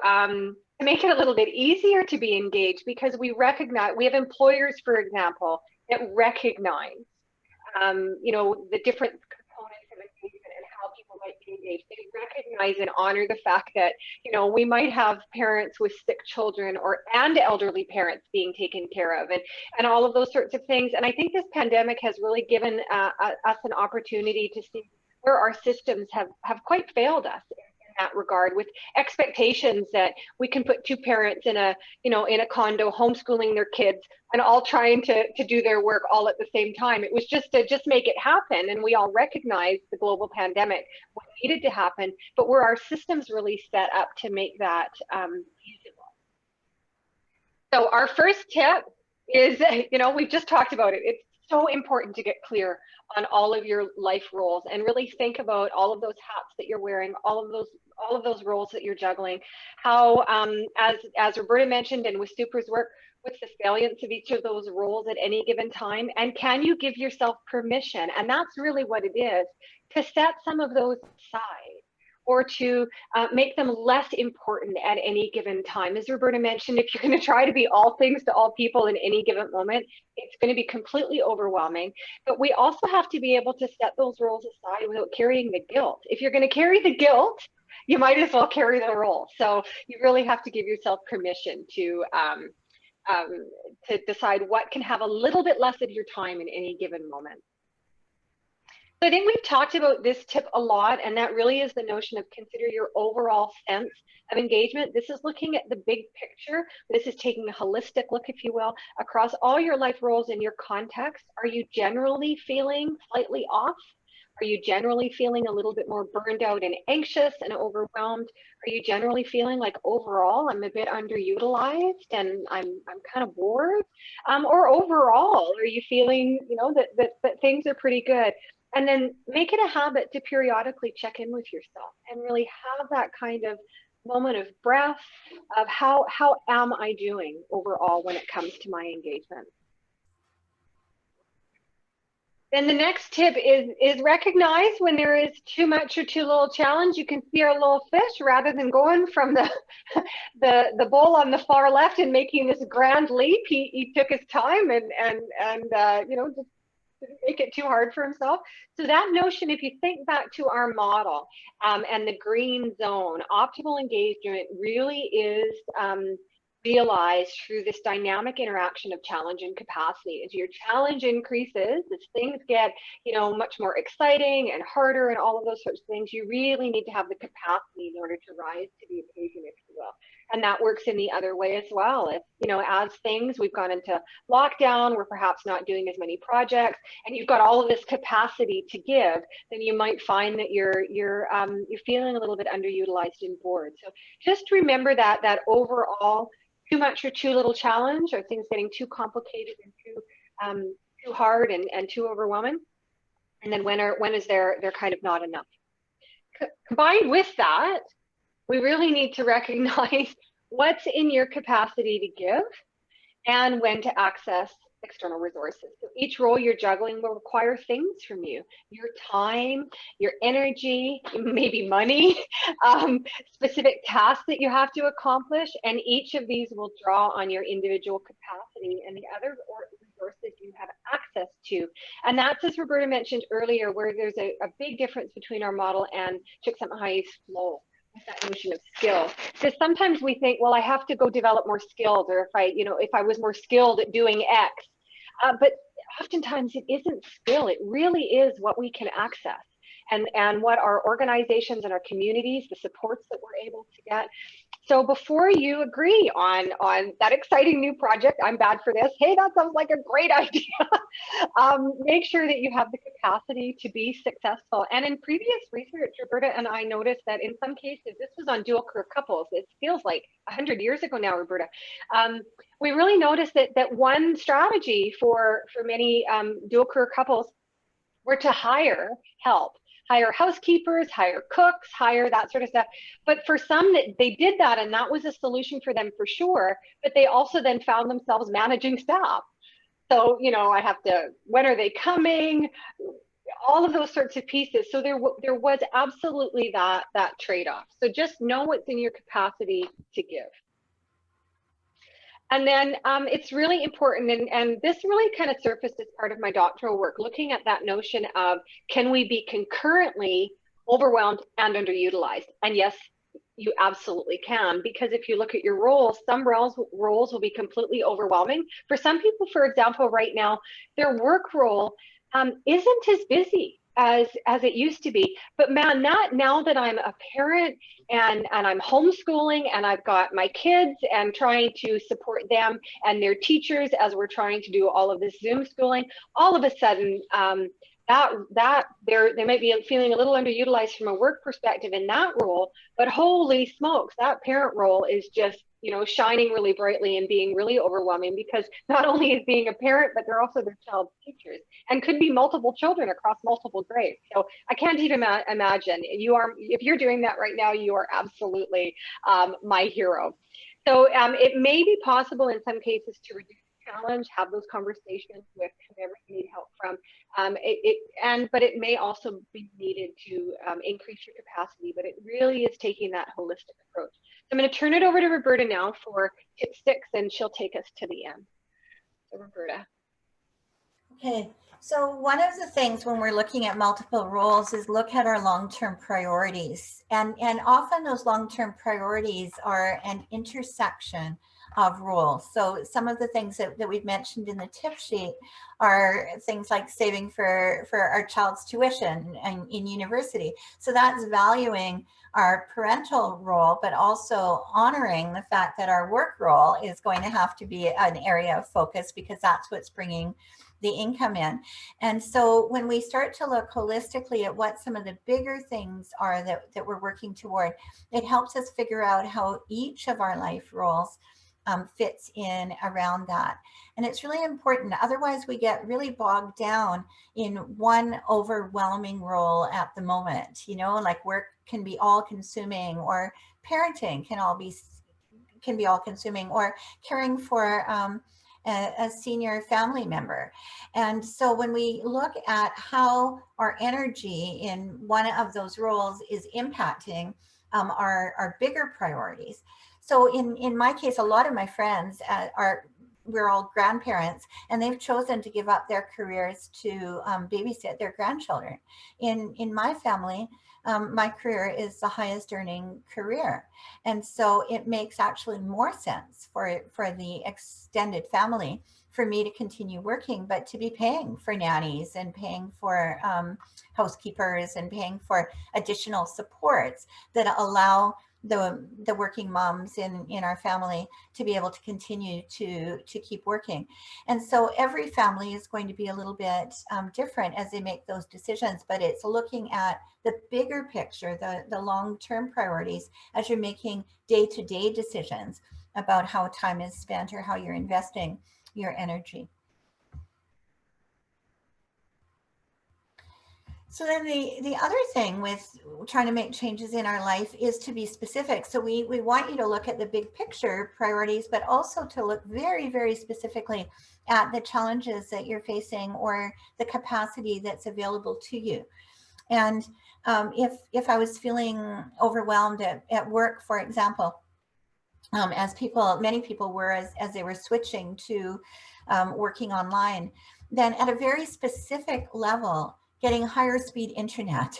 make it a little bit easier to be engaged, because we recognize, we have employers, for example, that recognize, you know, the different components of engagement and how people might be engaged. They recognize and honor the fact that, you know, we might have parents with sick children and elderly parents being taken care of, and all of those sorts of things. And I think this pandemic has really given us an opportunity to see where our systems have quite failed us in that regard, with expectations that we can put two parents in a, you know, in a condo homeschooling their kids and all trying to do their work all at the same time. It was just to make it happen, and we all recognized the global pandemic, what needed to happen, but were our systems really set up to make that feasible? So our first tip is, you know, we've just talked about it. It's so important to get clear on all of your life roles and really think about all of those hats that you're wearing, all of those roles that you're juggling. How, as Roberta mentioned, and with Super's work, what's the salience of each of those roles at any given time, and can you give yourself permission? And that's really what it is, to set some of those aside, or to make them less important at any given time. As Roberta mentioned, if you're going to try to be all things to all people in any given moment, it's going to be completely overwhelming. But we also have to be able to set those roles aside without carrying the guilt. If you're going to carry the guilt, you might as well carry the role. So you really have to give yourself permission to decide what can have a little bit less of your time in any given moment. So I think we've talked about this tip a lot, and that really is the notion of consider your overall sense of engagement. This is looking at the big picture. This is taking a holistic look, if you will, across all your life roles in your context. Are you generally feeling slightly off? Are you generally feeling a little bit more burned out and anxious and overwhelmed? Are you generally feeling like overall I'm a bit underutilized and I'm kind of bored? Or overall, are you feeling, you know, that things are pretty good? And then make it a habit to periodically check in with yourself and really have that kind of moment of breath of how am I doing overall when it comes to my engagement. Then the next tip is recognize when there is too much or too little challenge. You can see our little fish, rather than going from the bowl on the far left and making this grand leap. He took his time and you know, just didn't make it too hard for himself. So that notion, if you think back to our model and the green zone, optimal engagement really is realized through this dynamic interaction of challenge and capacity. As your challenge increases, as things get, you know, much more exciting and harder and all of those sorts of things, you really need to have the capacity in order to rise to the occasion, if you will. And that works in the other way as well. If, you know, as things, we've gone into lockdown, we're perhaps not doing as many projects, and you've got all of this capacity to give, then you might find that you're feeling a little bit underutilized and bored. So just remember that overall, too much or too little challenge, or things getting too complicated and too hard and too overwhelming, and then when is there kind of not enough. Combined with that, we really need to recognize what's in your capacity to give and when to access external resources. So each role you're juggling will require things from you: your time, your energy, maybe money, specific tasks that you have to accomplish, and each of these will draw on your individual capacity and the other resources you have access to. And that's, as Roberta mentioned earlier, where there's a big difference between our model and Csikszentmihalyi's flow. That notion of skill, because sometimes we think, well, I have to go develop more skills, or if I was more skilled at doing X, but oftentimes it isn't skill. It really is what we can access and what our organizations and our communities, the supports that we're able to get. So before you agree on that exciting new project, I'm bad for this, hey, that sounds like a great idea, make sure that you have the capacity to be successful. And in previous research, Roberta and I noticed that in some cases, this was on dual career couples, it feels like 100 years ago now, Roberta, we really noticed that one strategy for many dual career couples were to hire help hire housekeepers, hire cooks, hire that sort of stuff. But for some, that they did that, and that was a solution for them for sure, but they also then found themselves managing staff. So, you know, I have to, when are they coming? All of those sorts of pieces. So there was absolutely that trade-off. So just know what's in your capacity to give. And then it's really important, and this really kind of surfaced as part of my doctoral work, looking at that notion of, can we be concurrently overwhelmed and underutilized? And yes, you absolutely can, because if you look at your roles, some roles will be completely overwhelming. For some people, for example, right now, their work role isn't as busy as it used to be. But man, now that I'm a parent and I'm homeschooling and I've got my kids and trying to support them and their teachers as we're trying to do all of this Zoom schooling, all of a sudden they might be feeling a little underutilized from a work perspective in that role, but holy smokes, that parent role is just, you know, shining really brightly and being really overwhelming, because not only is being a parent, but they're also their child's teachers, and could be multiple children across multiple grades. So I can't even imagine. If you're doing that right now, you are absolutely my hero. So it may be possible in some cases to reduce challenge, have those conversations with whoever you need help from. But it may also be needed to increase your capacity, but it really is taking that holistic approach. So I'm going to turn it over to Roberta now for tip 6, and she'll take us to the end. So Roberta. Okay, so one of the things when we're looking at multiple roles is look at our long-term priorities. And often those long-term priorities are an intersection of roles. So some of the things that we've mentioned in the tip sheet are things like saving for our child's tuition in university. So that's valuing our parental role, but also honoring the fact that our work role is going to have to be an area of focus, because that's what's bringing the income in. And so when we start to look holistically at what some of the bigger things are that we're working toward, it helps us figure out how each of our life roles fits in around that. And it's really important. Otherwise, we get really bogged down in one overwhelming role at the moment. You know, like work can be all consuming, or parenting can be all consuming, or caring for a senior family member. And so when we look at how our energy in one of those roles is impacting our bigger priorities. So in my case, a lot of my friends we're all grandparents, and they've chosen to give up their careers to babysit their grandchildren. In my family, my career is the highest earning career. And so it makes actually more sense for the extended family for me to continue working, but to be paying for nannies and paying for housekeepers and paying for additional supports that allow the working moms in our family to be able to continue to keep working. And so every family is going to be a little bit different as they make those decisions, but it's looking at the bigger picture, the long-term priorities as you're making day-to-day decisions about how time is spent or how you're investing your energy. So then the other thing with trying to make changes in our life is to be specific. So we want you to look at the big picture priorities, but also to look very, very specifically at the challenges that you're facing or the capacity that's available to you. And if I was feeling overwhelmed at work, for example, as many people were as they were switching to working online, then at a very specific level, getting higher speed internet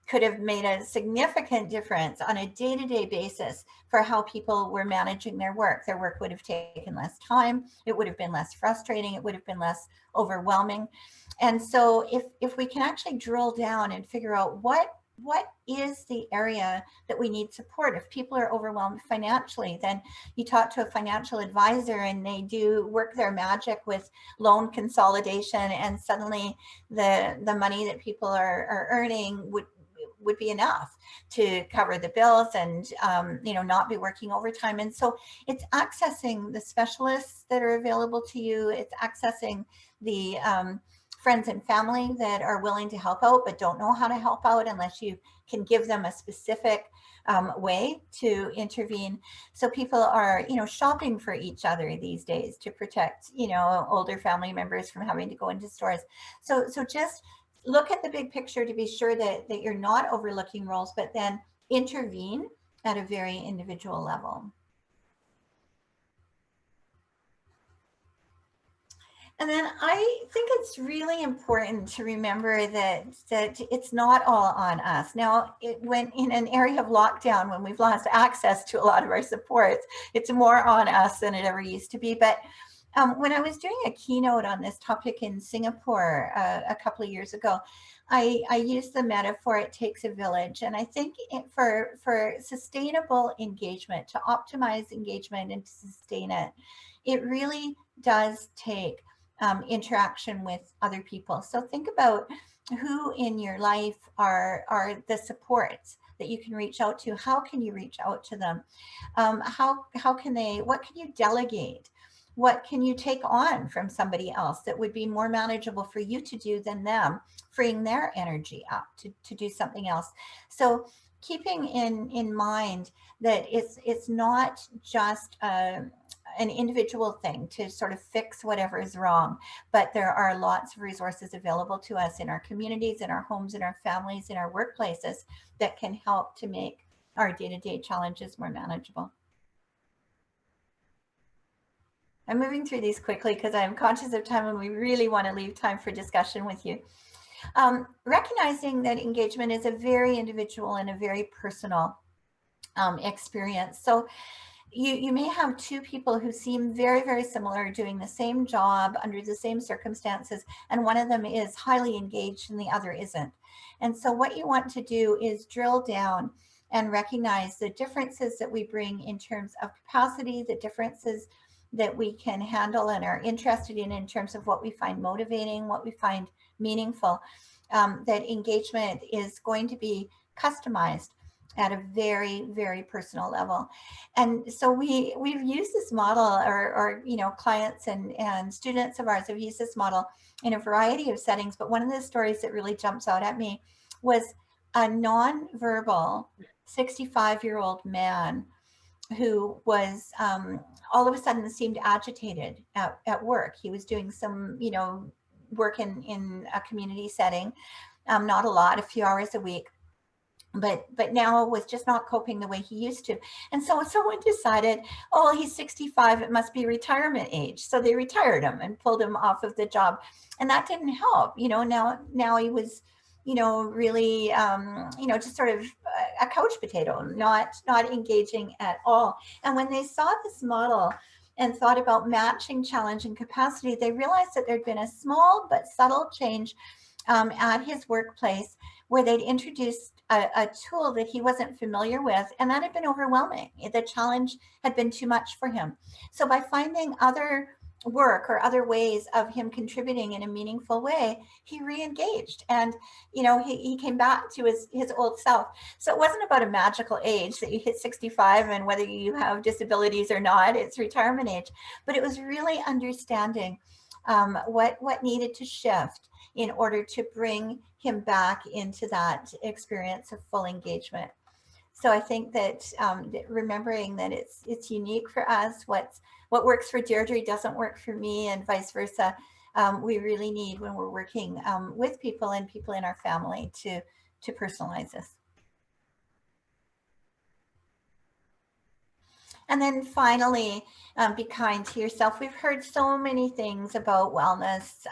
could have made a significant difference on a day-to-day basis for how people were managing their work. Their work would have taken less time. It would have been less frustrating. It would have been less overwhelming. And so if we can actually drill down and figure out what is the area that we need support. If people are overwhelmed financially, then you talk to a financial advisor and they do work their magic with loan consolidation, and suddenly the money that people are earning would be enough to cover the bills and not be working overtime. And so it's accessing the specialists that are available to you. It's accessing the friends and family that are willing to help out but don't know how to help out unless you can give them a specific way to intervene. So people are, shopping for each other these days to protect, older family members from having to go into stores. So just look at the big picture to be sure that you're not overlooking roles, but then intervene at a very individual level. And then I think it's really important to remember that it's not all on us. Now, when in an area of lockdown, when we've lost access to a lot of our supports, it's more on us than it ever used to be. But when I was doing a keynote on this topic in Singapore a couple of years ago, I used the metaphor, it takes a village. And I think for sustainable engagement, to optimize engagement and to sustain it, it really does take interaction with other people. So think about who in your life are the supports that you can reach out to. How can you reach out to them? What can you delegate? What can you take on from somebody else that would be more manageable for you to do than them, freeing their energy up to do something else? So keeping in mind that it's not just an individual thing to sort of fix whatever is wrong, but there are lots of resources available to us in our communities, in our homes, in our families, in our workplaces that can help to make our day-to-day challenges more manageable. I'm moving through these quickly because I'm conscious of time and we really want to leave time for discussion with you. Recognizing that engagement is a very individual and a very personal experience. So you may have two people who seem very, very similar, doing the same job under the same circumstances, and one of them is highly engaged and the other isn't. And so what you want to do is drill down and recognize the differences that we bring in terms of capacity, the differences that we can handle and are interested in terms of what we find motivating, what we find meaningful. That engagement is going to be customized at a very, very personal level. And so we've used this model, or clients and students of ours have used this model in a variety of settings. But one of the stories that really jumps out at me was a nonverbal 65-year-old man who was all of a sudden seemed agitated at work. He was doing some, work in a community setting, not a lot, a few hours a week, but now was just not coping the way he used to. And so someone decided, oh, he's 65, it must be retirement age. So they retired him and pulled him off of the job. And that didn't help. Now he was, really, just sort of a couch potato, not engaging at all. And when they saw this model and thought about matching challenge and capacity, they realized that there'd been a small but subtle change at his workplace where they'd introduced a tool that he wasn't familiar with, and that had been overwhelming. The challenge had been too much for him. So by finding other work or other ways of him contributing in a meaningful way, he re-engaged, and he came back to his old self. So it wasn't about a magical age that you hit 65 and whether you have disabilities or not, it's retirement age, but it was really understanding what needed to shift in order to bring him back into that experience of full engagement. So I think that remembering that it's unique for us, what works for Deirdre doesn't work for me, and vice versa. We really need, when we're working with people and people in our family, to personalize this. And then finally, be kind to yourself. We've heard so many things about wellness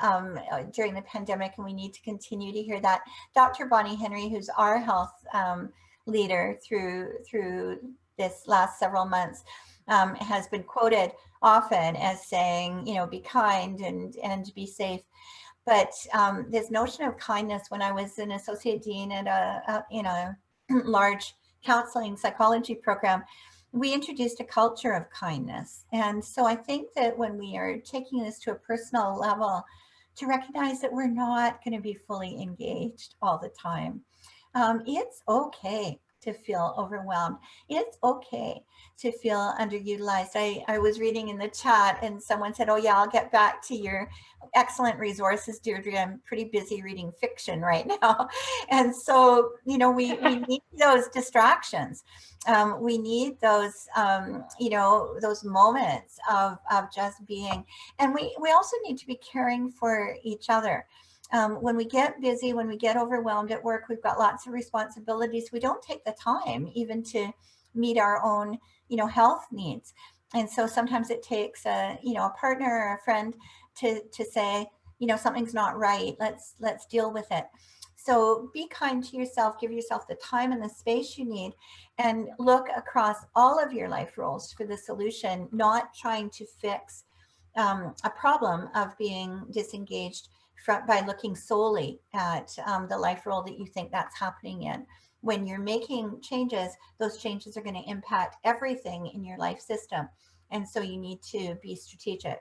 during the pandemic, and we need to continue to hear that. Dr. Bonnie Henry, who's our health leader through this last several months, has been quoted often as saying, be kind and be safe. But this notion of kindness, when I was an associate dean at in a large counseling psychology program, we introduced a culture of kindness. And so I think that when we are taking this to a personal level, to recognize that we're not going to be fully engaged all the time. It's okay to feel overwhelmed. It's okay to feel underutilized. I was reading in the chat and someone said, oh yeah, I'll get back to your excellent resources, Deirdre. I'm pretty busy reading fiction right now. And so, you know, we need those distractions. We need those, you know, those moments of just being, and we also need to be caring for each other. When we get busy, when we get overwhelmed at work, we've got lots of responsibilities. We don't take the time even to meet our own, you know, health needs. And so sometimes it takes a, you know, a partner or a friend to say, you know, something's not right. Let's deal with it. So be kind to yourself, give yourself the time and the space you need, and look across all of your life roles for the solution, not trying to fix a problem of being disengaged by looking solely at the life role that you think that's happening in. When you're making changes, those changes are going to impact everything in your life system. And so you need to be strategic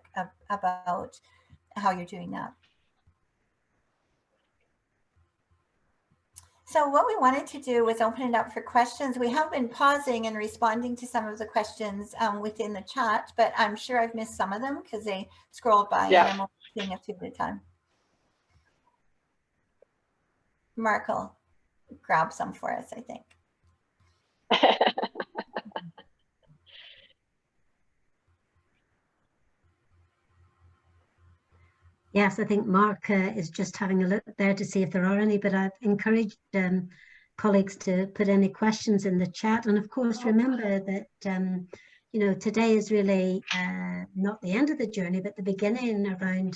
about how you're doing that. So what we wanted to do was open it up for questions. We have been pausing and responding to some of the questions within the chat, but I'm sure I've missed some of them because they scrolled by, and I'm only seeing a few at a time. Mark will grab some for us, I think. Yes, I think Mark is just having a look there to see if there are any, but I've encouraged colleagues to put any questions in the chat. And of course, remember that, you know, today is really not the end of the journey, but the beginning around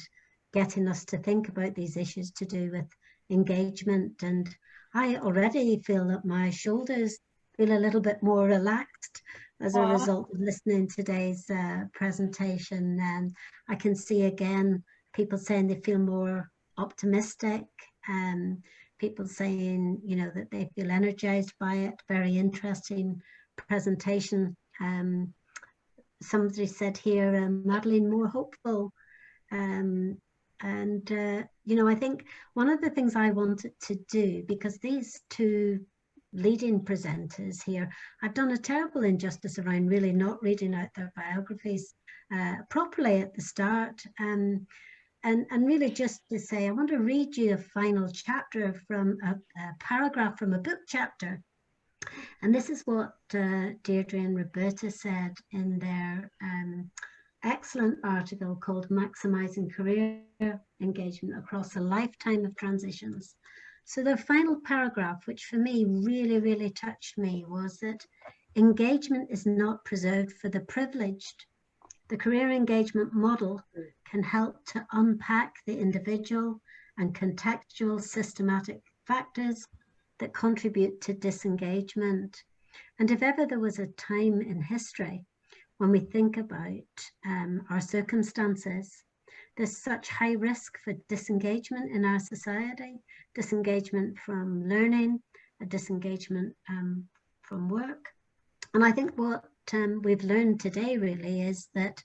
getting us to think about these issues to do with engagement. And I already feel that my shoulders feel a little bit more relaxed as a result of listening to today's presentation. And I can see again, people saying they feel more optimistic, people saying, you know, that they feel energized by it. Very interesting presentation. Somebody said here, Madeline, more hopeful. You know, I think one of the things I wanted to do, because these two leading presenters here, I've done a terrible injustice around really not reading out their biographies properly at the start. And really just to say, I want to read you a final chapter from a paragraph from a book chapter. And this is what Deirdre and Roberta said in their excellent article called Maximizing Career Engagement Across a Lifetime of Transitions. So their final paragraph, which for me really, really touched me, was that engagement is not preserved for the privileged. The career engagement model can help to unpack the individual and contextual systematic factors that contribute to disengagement. And if ever there was a time in history when we think about our circumstances, there's such high risk for disengagement in our society, disengagement from learning, a disengagement from work. And I think what we've learned today really is that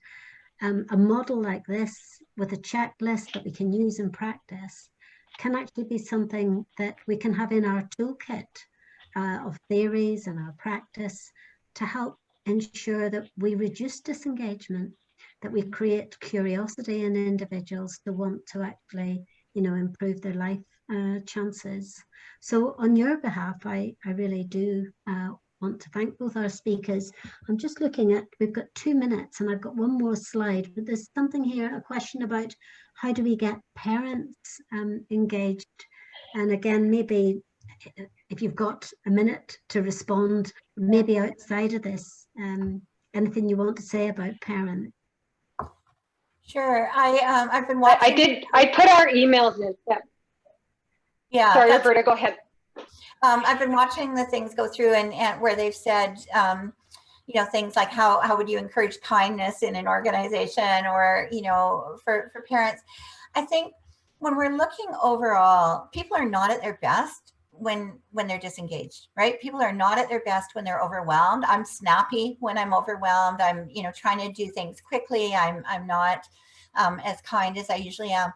a model like this with a checklist that we can use in practice can actually be something that we can have in our toolkit of theories and our practice to help ensure that we reduce disengagement, that we create curiosity in individuals to want to actually, you know, improve their life chances. So on your behalf, I really do want to thank both our speakers. I'm just looking at, we've got 2 minutes and I've got one more slide, but there's something here, a question about how do we get parents engaged? And again, maybe if you've got a minute to respond, maybe outside of this, anything you want to say about parents? Sure. I've been watching. I put our emails in. Yeah. Sorry, Roberta, go ahead. I've been watching the things go through and where they've said, you know, things like how would you encourage kindness in an organization, or, you know, for parents. I think when we're looking overall, people are not at their best when they're disengaged, right? People are not at their best when they're overwhelmed. I'm snappy when I'm overwhelmed. I'm, you know, trying to do things quickly. I'm not as kind as I usually am.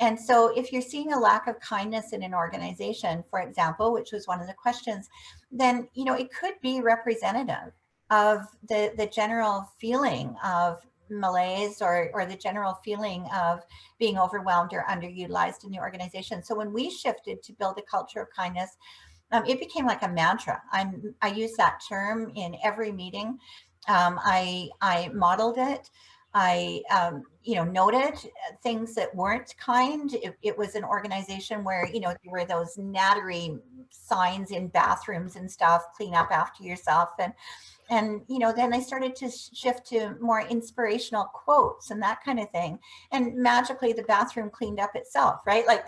And so if you're seeing a lack of kindness in an organization, for example, which was one of the questions, then, you know, it could be representative of the general feeling of malaise or the general feeling of being overwhelmed or underutilized in the organization. So when we shifted to build a culture of kindness, it became like a mantra. I use that term in every meeting. I modeled it. I, you know, noted things that weren't kind. It was an organization where, you know, there were those nattery signs in bathrooms and stuff, clean up after yourself. And, you know, then I started to shift to more inspirational quotes and that kind of thing. And magically the bathroom cleaned up itself, right? Like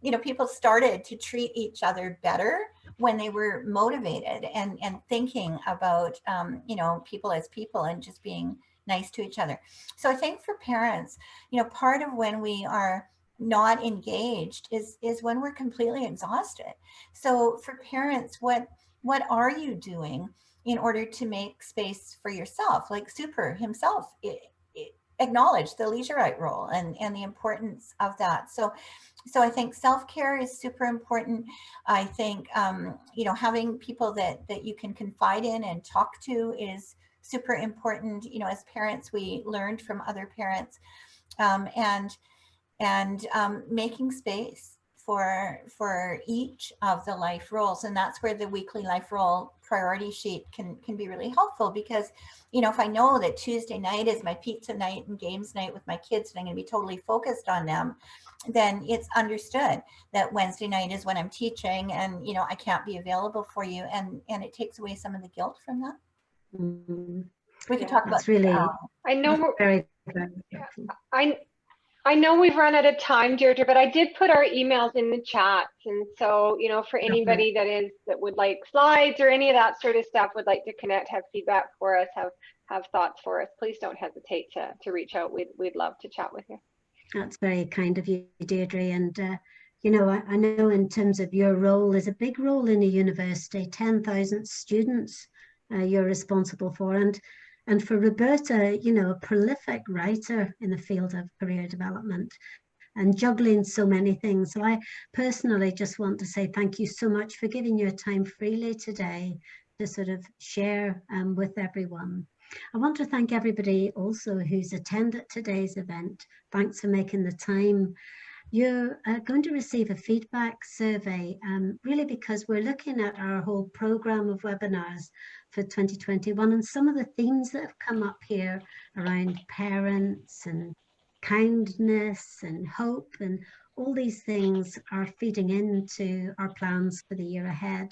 you know, people started to treat each other better when they were motivated and thinking about, you know, people as people and just being nice to each other. So I think for parents, you know, part of when we are not engaged is when we're completely exhausted. So for parents, what are you doing in order to make space for yourself? Like Super himself acknowledged the leisurite role and the importance of that. So I think self-care is super important. I think, you know, having people that you can confide in and talk to is super important. You know, as parents, we learned from other parents, and making space for each of the life roles. And that's where the weekly life role priority sheet can be really helpful, because, you know, if I know that Tuesday night is my pizza night and games night with my kids and I'm going to be totally focused on them, then it's understood that Wednesday night is when I'm teaching and, you know, I can't be available for you. And it takes away some of the guilt from that. Mm-hmm. We could talk about really, I know we're very I know we've run out of time, Deirdre, but I did put our emails in the chat. And so, you know, for anybody that would like slides or any of that sort of stuff, would like to connect, have feedback for us, have thoughts for us, please don't hesitate to reach out. We'd love to chat with you. That's very kind of you, Deirdre. And, you know, I know in terms of your role, there's a big role in a university, 10,000 students you're responsible for. And for Roberta, you know, a prolific writer in the field of career development and juggling so many things. So I personally just want to say thank you so much for giving your time freely today to sort of share with everyone. I want to thank everybody also who's attended today's event. Thanks for making the time. You're going to receive a feedback survey, really because we're looking at our whole program of webinars for 2021, and some of the themes that have come up here around parents and kindness and hope, and all these things are feeding into our plans for the year ahead.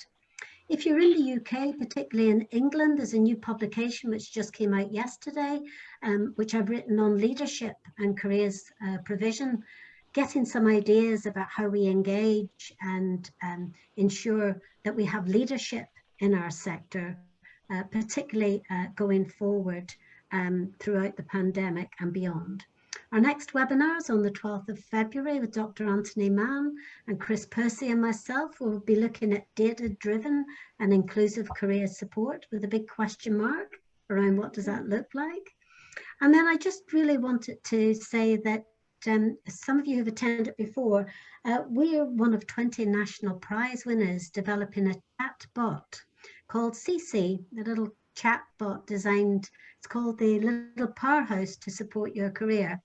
If you're in the UK, particularly in England, there's a new publication which just came out yesterday, which I've written on leadership and careers provision, getting some ideas about how we engage and ensure that we have leadership in our sector, particularly going forward throughout the pandemic and beyond. Our next webinar is on the 12th of February with Dr. Anthony Mann and Chris Percy and myself. We'll be looking at data-driven and inclusive career support with a big question mark around what does that look like. And then I just really wanted to say that some of you have attended before, we're one of 20 national prize winners developing a chat bot called CC, the little chat bot designed, it's called the Little Powerhouse to support your career.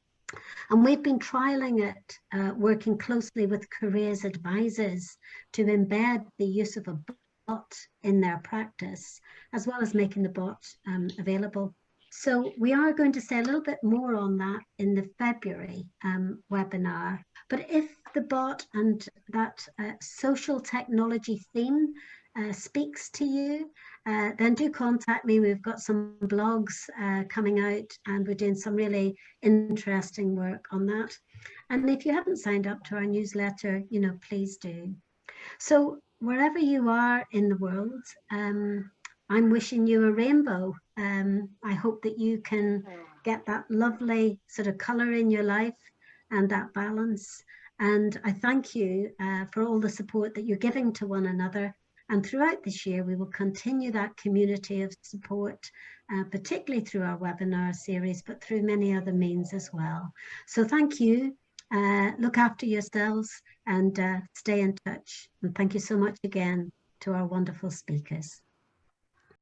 And we've been trialing it, working closely with careers advisors to embed the use of a bot in their practice, as well as making the bot available. So we are going to say a little bit more on that in the February webinar. But if the bot and that social technology theme speaks to you, then do contact me. We've got some blogs coming out and we're doing some really interesting work on that. And if you haven't signed up to our newsletter, you know, please do. So wherever you are in the world, I'm wishing you a rainbow. I hope that you can get that lovely sort of color in your life and that balance. And I thank you for all the support that you're giving to one another. And throughout this year, we will continue that community of support, particularly through our webinar series, but through many other means as well. So thank you. Look after yourselves and stay in touch. And thank you so much again to our wonderful speakers.